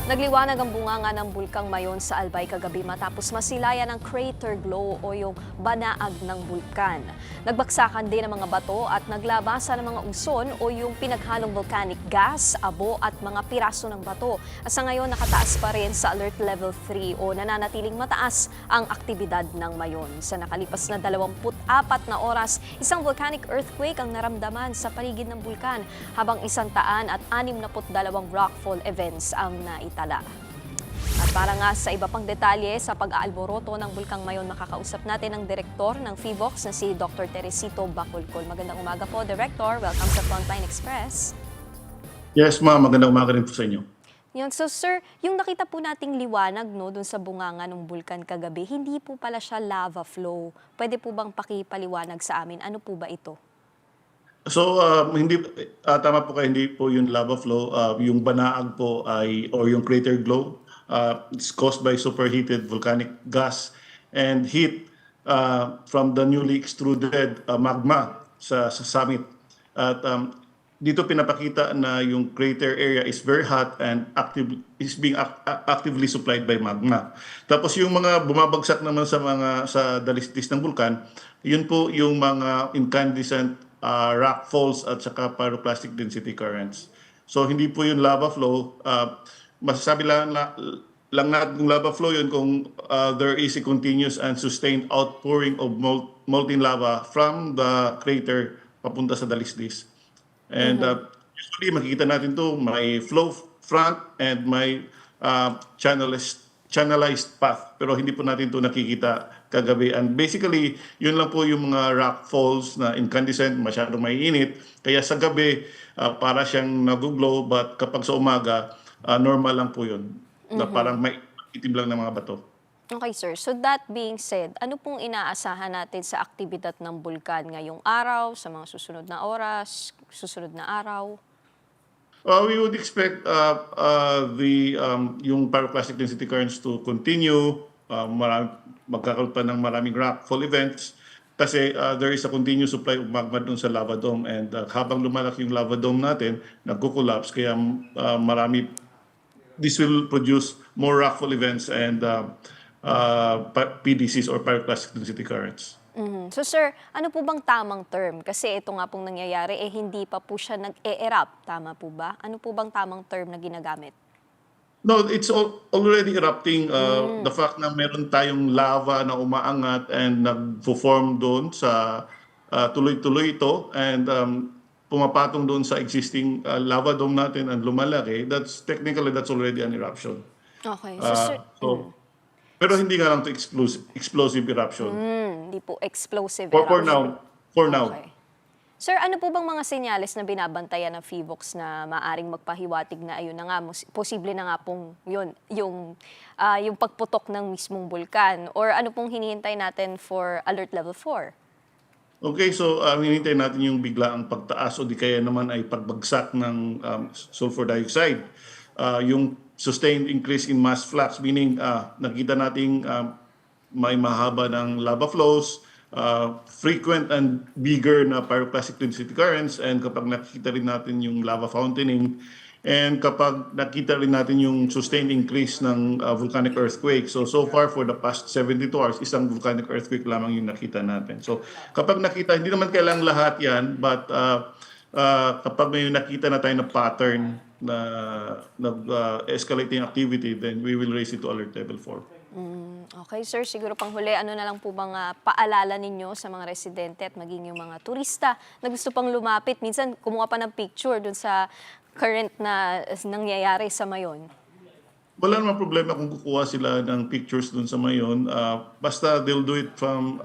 Nagliwanag ang bunganga ng Bulkang Mayon sa Albay kagabi matapos masilayan ng crater glow o yung banaag ng bulkan. Nagbagsakan din ang mga bato at naglabasa ng mga uson o yung pinaghalong volcanic gas, abo at mga piraso ng bato. Sa ngayon nakataas pa rin sa Alert Level 3 o nananatiling mataas ang aktibidad ng Mayon. Sa nakalipas na 24 na oras, isang volcanic earthquake ang naramdaman sa paligid ng bulkan habang 162 rockfall events ang naitala. At para nga sa iba pang detalye sa pag-aalboroto ng Bulkang Mayon, makakausap natin ang direktor ng PHIVOLCS na si Dr. Teresito Bacolcol. Magandang umaga po, Director. Welcome sa Frontline Express. Yes, ma'am. Magandang umaga rin po sa inyo. Yun. So, sir, yung nakita po nating liwanag dun sa bunganga ng bulkan kagabi, hindi po pala siya lava flow. Pwede po bang pakipaliwanag sa amin? Ano po ba ito? So, hindi tama po kayo, hindi po yung lava flow. Yung banaag po ay, or yung crater glow, it's caused by superheated volcanic gas and heat from the newly extruded magma sa summit. At dito pinapakita na yung crater area is very hot and being actively supplied by magma. Tapos yung mga bumabagsak naman sa dalisdis ng bulkan, yun po yung mga incandescent rock falls at saka pyroclastic density currents. So hindi po yung lava flow. Masasabi lang natin yung lava flow yun kung there is a continuous and sustained outpouring of molten lava from the crater papunta sa dalisdis. And usually makikita natin to may flow front and may channelized path, pero hindi po natin to nakikita kagabi. And basically, yun lang po yung mga rock falls na incandescent, masyadong maiinit. Kaya sa gabi, para siyang nag-glow, but kapag sa umaga, normal lang po yun. Na parang may itim lang ng mga bato. Okay, sir. So that being said, ano pong inaasahan natin sa aktibidad ng bulkan ngayong araw, sa mga susunod na oras, susunod na araw? We would expect yung pyroclastic density currents to continue. Magkakaroon pa ng maraming rockfall events kasi there is a continuous supply of magma dun sa lava dome, and habang lumalaki yung lava dome natin, nagko-collapse, kaya this will produce more rockfall events and PDCs or pyroclastic density currents. So sir, ano po bang tamang term? Kasi ito nga pong nangyayari, hindi pa po siya nag-e-erupt. Tama po ba? Ano po bang tamang term na ginagamit? No, it's already erupting. The fact na meron tayong lava na umaangat and nag-form doon sa tuloy-tuloy ito and pumapatong doon sa existing lava dome natin and lumalaki, that's already an eruption. Okay. Pero hindi nga lang to explosive eruption. Hindi po explosive For eruption. now. Okay. Sir, ano po bang mga senyales na binabantayan ng PHIVOLCS na maaring magpahiwatig na ayun na nga, posible na nga pong yun, yung pagputok ng mismong bulkan? Or ano pong hinihintay natin for Alert Level 4? Okay, so hinihintay natin yung biglaang pagtaas o di kaya naman ay pagbagsak ng sulfur dioxide. Yung sustained increase in mass flux, meaning nakita nating may mahaba ng lava flows, frequent and bigger na pyroclastic density currents, and kapag nakita rin natin yung lava fountaining, and kapag nakita rin natin yung sustained increase ng volcanic earthquake. So far for the past 72 hours, isang volcanic earthquake lamang yung nakita natin. So kapag nakita, hindi naman kailangang lahat yan, but kapag may nakita na tayo na pattern na escalating activity, then we will raise it to Alert Level 4. Okay, sir. Siguro pang huli, ano na lang po bang paalala ninyo sa mga residente at maging yung mga turista na gusto pang lumapit? Minsan, kumuha pa ng picture dun sa current na nangyayari sa Mayon. Wala namang problema kung kukuha sila ng pictures dun sa Mayon. Basta they'll do it from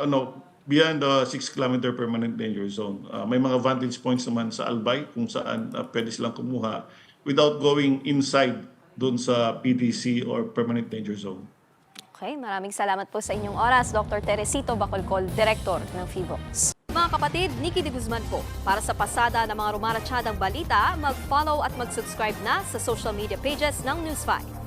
beyond the 6-kilometer permanent danger zone. May mga vantage points naman sa Albay kung saan pwede silang kumuha without going inside dun sa PDC or permanent danger zone. Okay, maraming salamat po sa inyong oras, Dr. Teresito Bacolcol, Director ng PHIVOLCS. Mga kapatid, Nikki de Guzman po. Para sa pasada ng mga rumaratsyadang balita, mag-follow at mag-subscribe na sa social media pages ng News 5.